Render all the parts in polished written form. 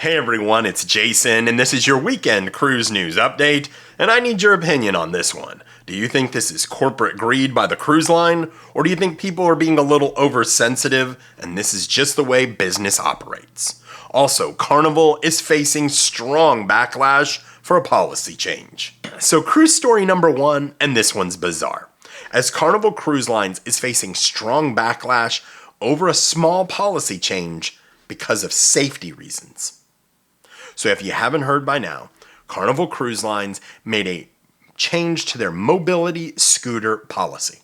Hey everyone, it's Jason, and this is your weekend cruise news update, and I need your opinion on this one. Do you think this is corporate greed by the cruise line, or do you think people are being a little oversensitive, and this is just the way business operates? Also, Carnival is facing strong backlash for a policy change. So cruise story number one, and this one's bizarre, as Carnival Cruise Lines is facing strong backlash over a small policy change because of safety reasons. So if you haven't heard by now, Carnival Cruise Lines made a change to their mobility scooter policy.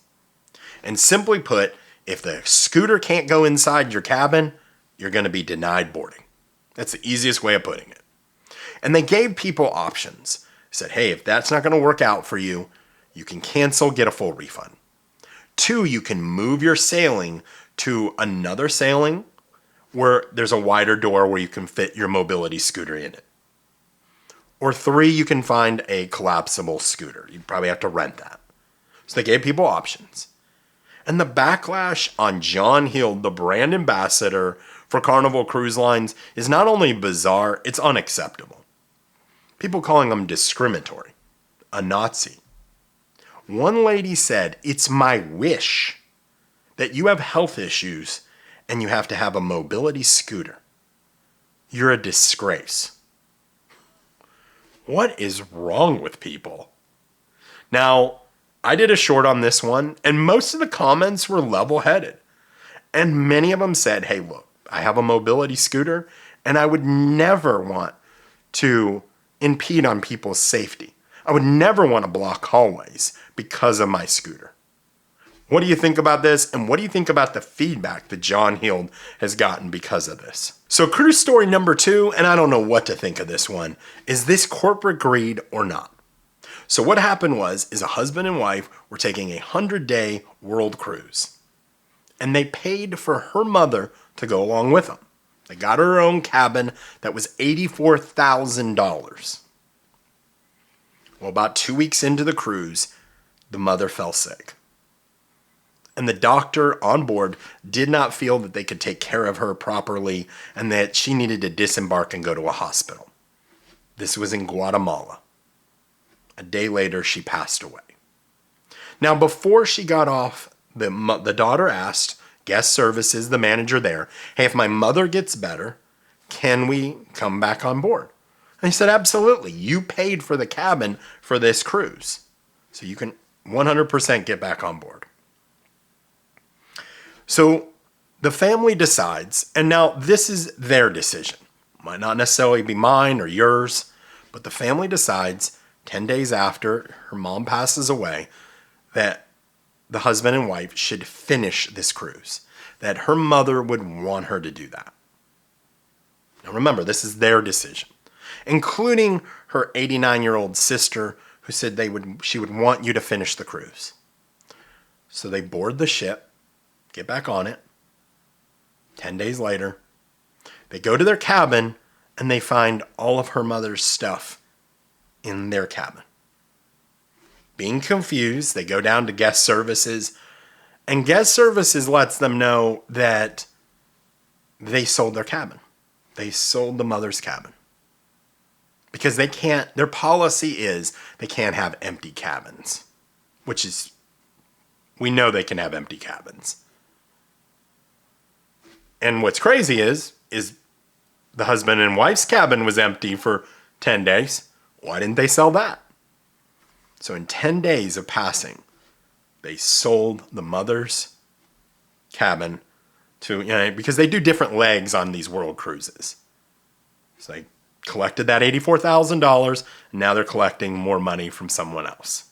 And simply put, if the scooter can't go inside your cabin, you're going to be denied boarding. That's the easiest way of putting it. And they gave people options. Said, hey, if that's not going to work out for you, you can cancel, get a full refund. 2, you can move your sailing to another sailing where there's a wider door where you can fit your mobility scooter in it. Or 3, you can find a collapsible scooter. You'd probably have to rent that. So they gave people options. And the backlash on John Hill, the brand ambassador for Carnival Cruise Lines, is not only bizarre, it's unacceptable. People calling him discriminatory, a Nazi. One lady said, "It's my wish that you have health issues and you have to have a mobility scooter. You're a disgrace." What is wrong with people? Now, I did a short on this one, and most of the comments were level-headed. And many of them said, hey, look, I have a mobility scooter, and I would never want to impede on people's safety. I would never want to block hallways because of my scooter. What do you think about this? And what do you think about the feedback that John Hill has gotten because of this? So cruise story number 2, and I don't know what to think of this one. Is this corporate greed or not? So what happened is a husband and wife were taking a 100-day world cruise. And they paid for her mother to go along with them. They got her own cabin that was $84,000. Well, about 2 weeks into the cruise, the mother fell sick. And the doctor on board did not feel that they could take care of her properly and that she needed to disembark and go to a hospital. This was in Guatemala. A day later, she passed away. Now, before she got off, the daughter asked guest services, the manager there, hey, if my mother gets better, can we come back on board? And he said, absolutely. You paid for the cabin for this cruise. So you can 100% get back on board. So the family decides, and now this is their decision. Might not necessarily be mine or yours, but the family decides 10 days after her mom passes away that the husband and wife should finish this cruise, that her mother would want her to do that. Now remember, this is their decision, including her 89-year-old sister who said she would want you to finish the cruise. So they board the ship. Get back on it. 10 days later, they go to their cabin and they find all of her mother's stuff in their cabin. Being confused, they go down to guest services, and guest services lets them know that they sold their cabin. They sold the mother's cabin. Because their policy is they can't have empty cabins, which is, we know they can have empty cabins. And what's crazy is the husband and wife's cabin was empty for 10 days. Why didn't they sell that? So in 10 days of passing, they sold the mother's cabin because they do different legs on these world cruises. So they collected that $84,000, and now they're collecting more money from someone else.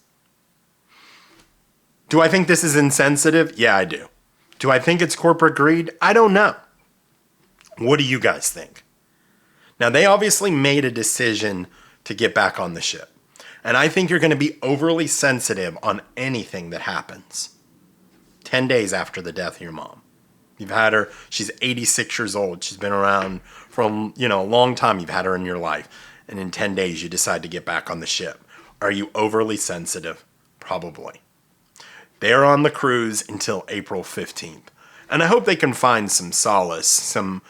Do I think this is insensitive? Yeah, I do. Do I think it's corporate greed? I don't know. What do you guys think? Now, they obviously made a decision to get back on the ship. And I think you're going to be overly sensitive on anything that happens 10 days after the death of your mom. You've had her, she's 86 years old. She's been around for a long time. You've had her in your life. And in 10 days, you decide to get back on the ship. Are you overly sensitive? Probably. They're on the cruise until April 15th. And I hope they can find some solace, some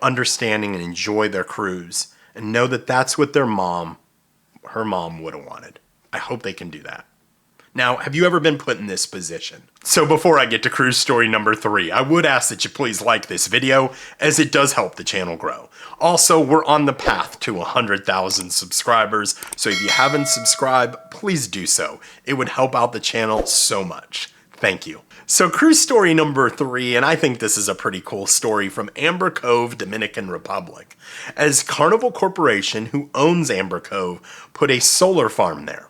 understanding and enjoy their cruise and know that that's what her mom would have wanted. I hope they can do that. Now, have you ever been put in this position? So before I get to cruise story number 3, I would ask that you please like this video, as it does help the channel grow. Also, we're on the path to 100,000 subscribers, so if you haven't subscribed, please do so. It would help out the channel so much. Thank you. So cruise story number 3, and I think this is a pretty cool story, from Amber Cove, Dominican Republic. As Carnival Corporation, who owns Amber Cove, put a solar farm there.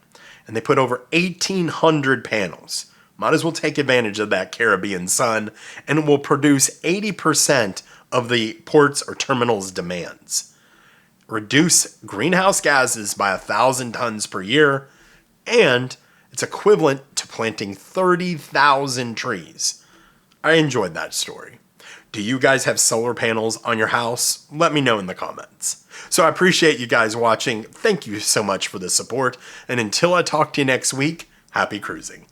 And they put over 1,800 panels. Might as well take advantage of that Caribbean sun, and it will produce 80% of the port's or terminal's demands. Reduce greenhouse gases by 1,000 tons per year, and it's equivalent to planting 30,000 trees. I enjoyed that story. Do you guys have solar panels on your house? Let me know in the comments. So I appreciate you guys watching. Thank you so much for the support. And until I talk to you next week, happy cruising.